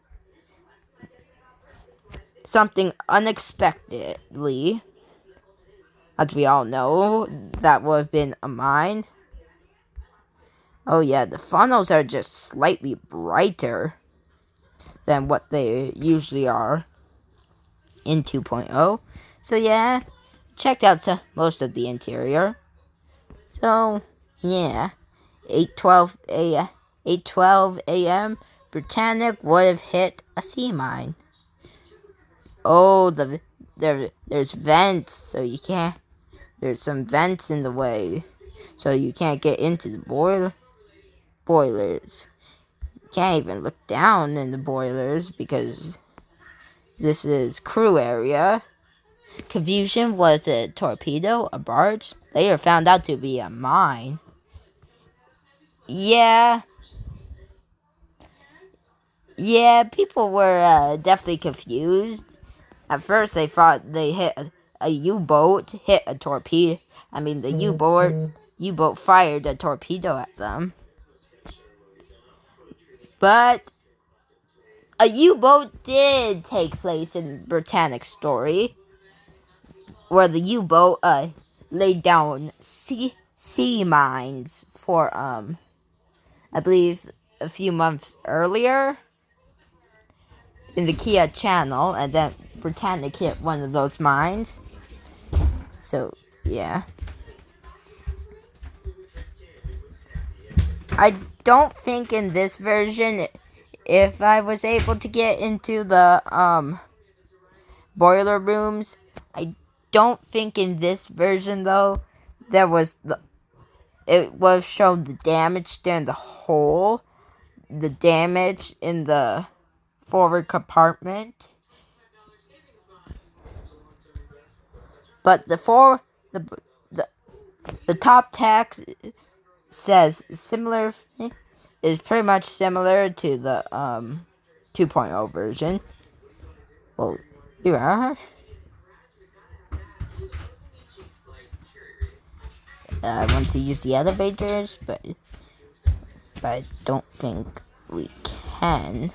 something unexpectedly. As we all know, that would have been a mine. Oh yeah, the funnels are just slightly brighter than what they usually are in 2.0. So yeah, checked out most of the interior. So yeah, 8:12 a.m. Britannic would have hit a sea mine. Oh, there's vents, so you can't. There's some vents in the way, so you can't get into the boilers. You can't even look down in the boilers because this is crew area. Confusion was a torpedo, a barge. Later found out to be a mine. Yeah, people were definitely confused. At first, they thought they hit a U-boat, hit a torpedo. I mean, the U-boat fired a torpedo at them. But a U-boat did take place in Britannic's story, where the U-boat laid down sea mines for I believe a few months earlier in the Kia Channel, and then Britannic hit one of those mines. So yeah, I don't think in this version, if I was able to get into the boiler rooms, I don't think in this version though it was shown the damage during the hole, the damage in the forward compartment. But the top text says similar, is pretty much similar to the 2.0 version. Well, you are. I want to use the elevators, but I don't think we can.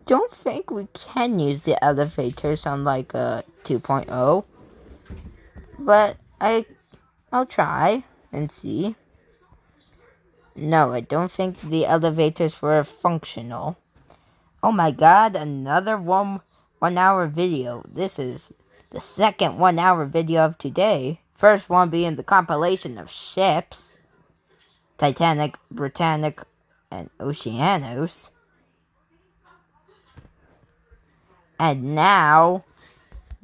Don't think we can use the elevators on like a 2.0, but I'll try and see. No, I don't think the elevators were functional. Oh my god, another one hour video. This is the second 1 hour video of today. First one being the compilation of ships. Titanic, Britannic, and Oceanos. And now,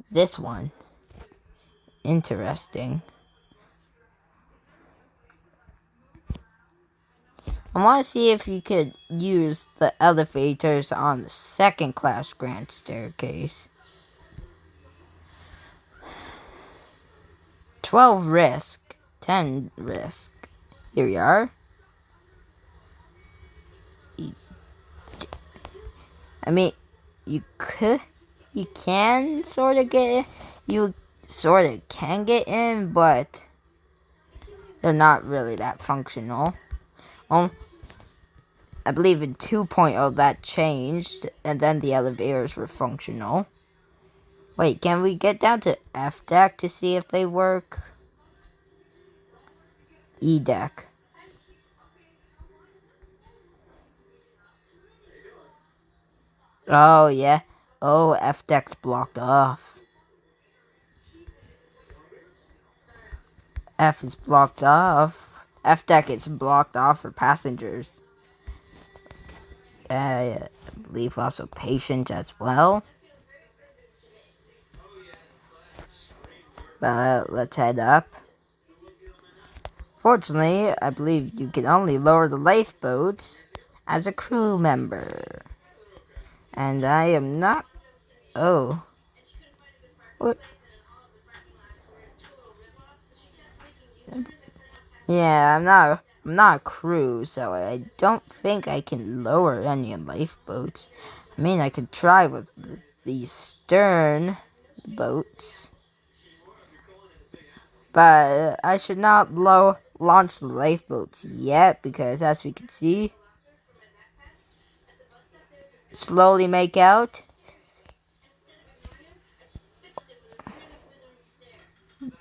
this one. Interesting. I want to see if you could use the elevators on the second class grand staircase. 12 risk, 10 risk. Here we are. I mean, you can sort of get in, but they're not really that functional. I believe in 2.0 that changed, and then the elevators were functional. Wait, can we get down to F deck to see if they work? E deck. Oh, yeah. Oh, F deck's blocked off. F is blocked off. F deck is blocked off for passengers. I believe also patients as well. But let's head up. Fortunately, I believe you can only lower the lifeboats as a crew member. And I am not... Oh. What? Yeah, I'm not a crew, so I don't think I can lower any lifeboats. I mean, I could try with the stern boats. But I should not launch the lifeboats yet, because as we can see, slowly make out,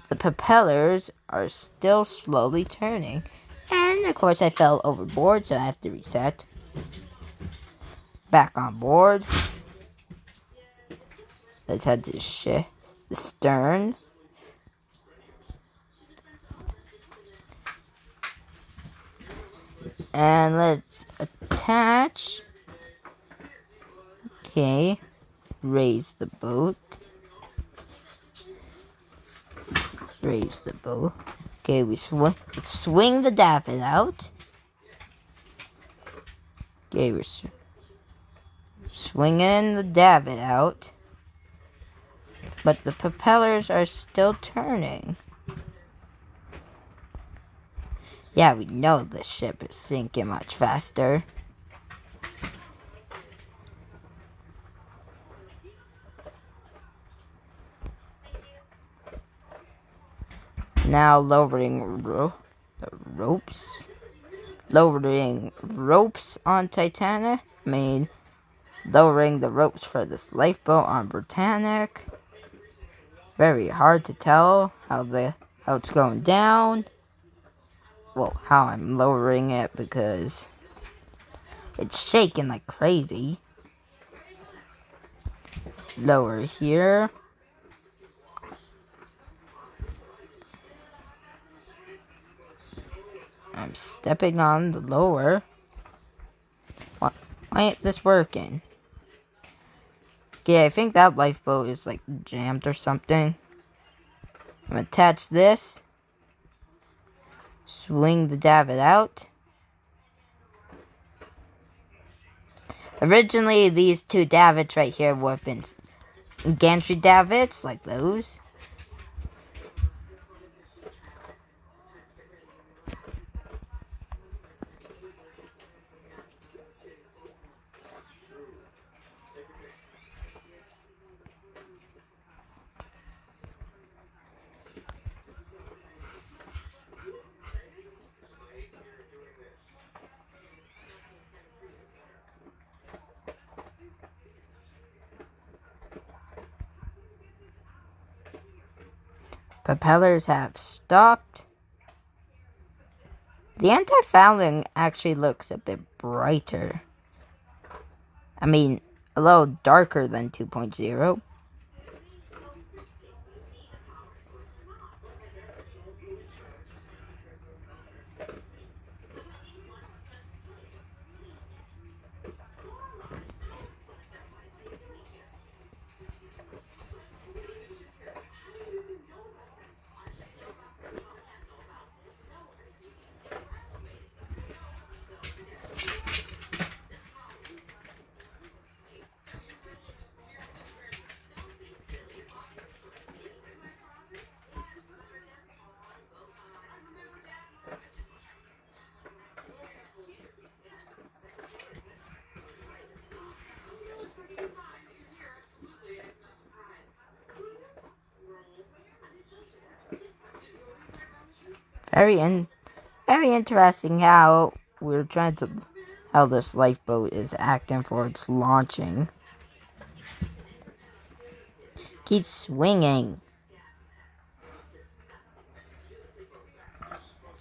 the propellers are still slowly turning. And of course I fell overboard, so I have to reset. Back on board. Let's head to the stern. And let's attach. Okay. Raise the boat. Raise the boat. Okay, let's swing the davit out. Okay, we're swinging the davit out. But the propellers are still turning. Yeah, we know the ship is sinking much faster. Now lowering the ropes. lowering ropes on Titanic. Lowering the ropes for this lifeboat on Britannic. Very hard to tell how it's going down. Well, how I'm lowering it because it's shaking like crazy. Lower here. I'm stepping on the lower. Why ain't this working? Okay, I think that lifeboat is like jammed or something. I'm gonna attach this. Swing the davit out. Originally, these two davits right here would have been gantry davits, like those. Propellers have stopped. The anti-fouling actually looks a bit brighter. I mean, a little darker than 2.0. Very interesting how how this lifeboat is acting for its launching. Keep swinging.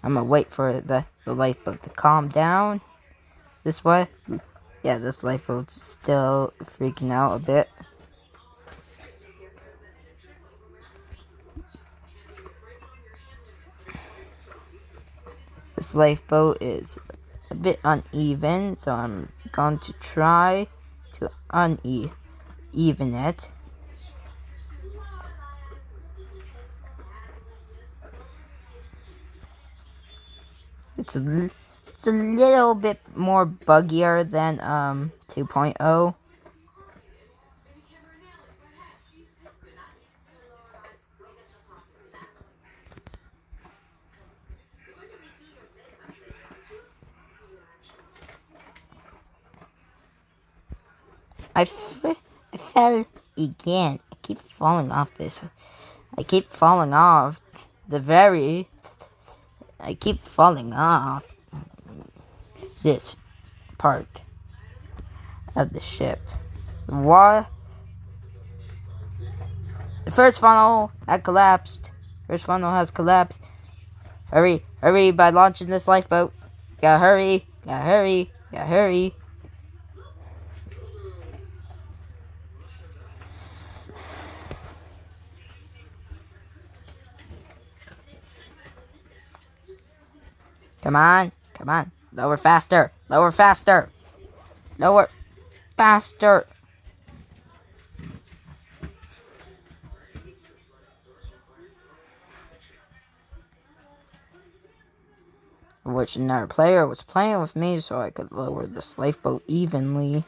I'm gonna wait for the lifeboat to calm down. This way? Yeah, this lifeboat's still freaking out a bit. This lifeboat is a bit uneven, so I'm going to try to uneven it. It's a little bit more buggier than 2.0. I fell again. I keep falling off this. I keep falling off I keep falling off this part of the ship. The first funnel had collapsed. First funnel has collapsed. Hurry, hurry by launching this lifeboat. Gotta hurry, gotta hurry, gotta hurry. Come on, come on. Lower faster, lower faster. Lower faster. Which another player was playing with me so I could lower this lifeboat evenly.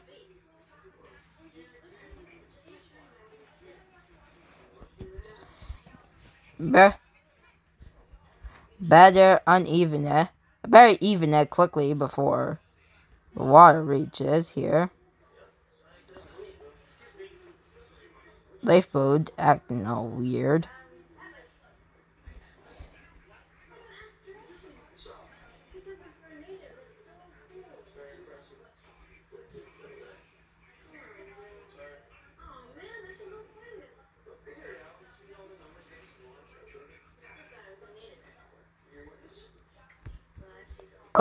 Better uneven it. I better even it quickly before the water reaches here. Lifeboat acting all weird.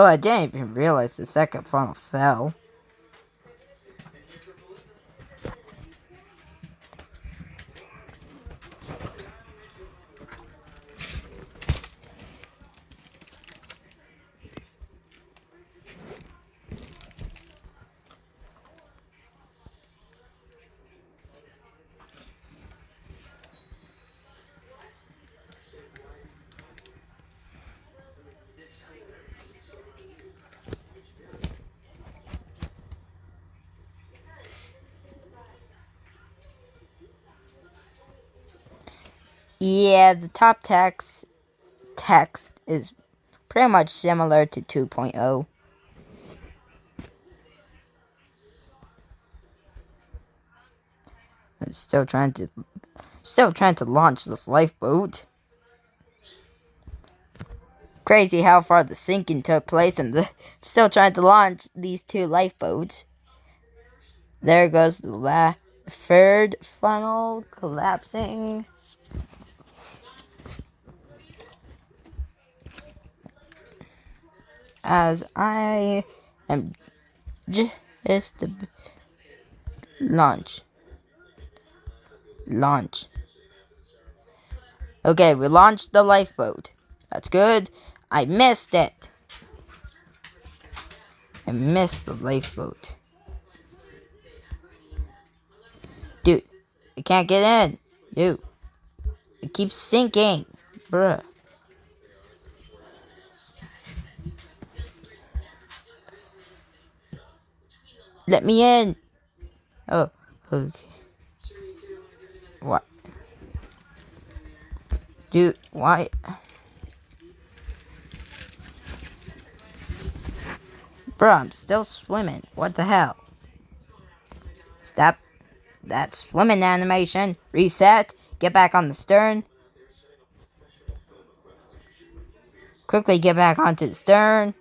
Oh, I didn't even realize the second funnel fell. Yeah, the top text is pretty much similar to 2.0. I'm still trying to launch this lifeboat. Crazy how far the sinking took place, and still trying to launch these two lifeboats. There goes the third funnel collapsing. As I am just launch. Okay, we launched the lifeboat. That's good. I missed it. I missed the lifeboat. Dude, I can't get in. Dude, it keeps sinking. Bruh. Let me in. Oh, okay. What? Dude, why? Bro, I'm still swimming. What the hell? Stop that swimming animation. Reset. Get back on the stern. Quickly get back onto the stern.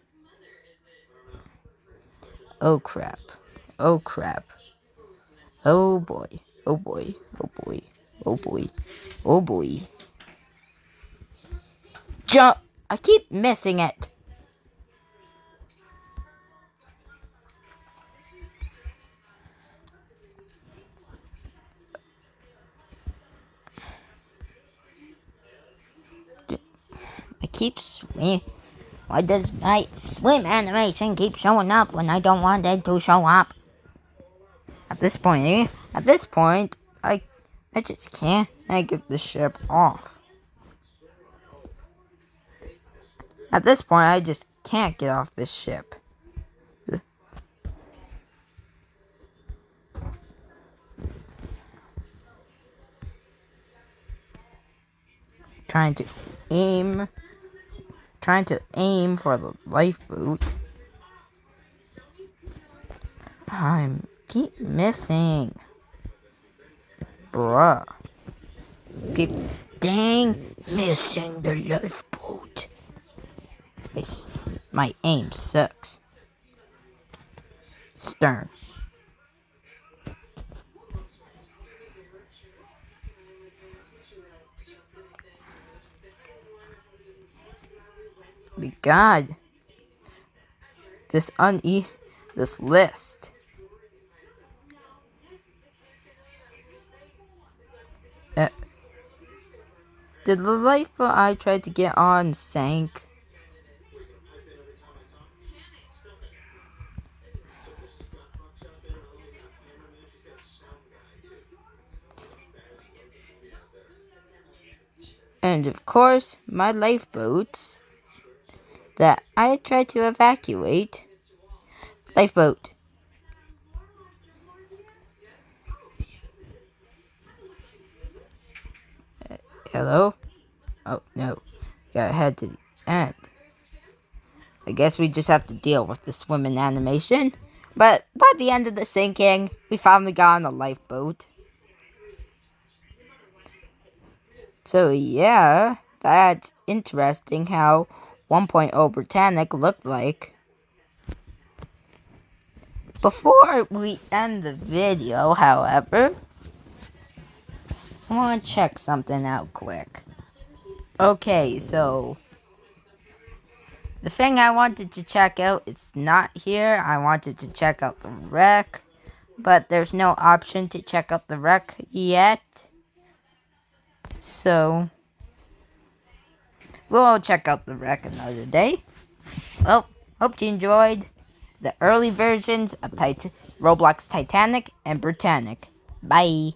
Oh crap. Oh crap. Oh boy. Oh boy. Oh boy. Oh boy. Oh boy. Jump! I keep missing it. I keep swimming. Why does my swim animation keep showing up when I don't want it to show up? At this point, I just can't get the ship off. At this point, I just can't get off this ship. Trying to aim for the lifeboat. I keep missing. Bruh. Keep dang missing the lifeboat. My aim sucks. Stern. God, this list. Did the lifeboat I tried to get on sank? And of course, my lifeboats that I tried to evacuate. Lifeboat. Hello? Oh, no. Gotta head to the end. I guess we just have to deal with the swimming animation. But by the end of the sinking, we finally got on a lifeboat. So yeah, that's interesting how 1.0 Britannic looked like. Before we end the video, however, I want to check something out quick. Okay, so The thing I wanted to check out, it's not here. I wanted to check out the wreck, but there's no option to check out the wreck yet. So, we'll check out the wreck another day. Well, hope you enjoyed the early versions of Roblox Titanic and Britannic. Bye.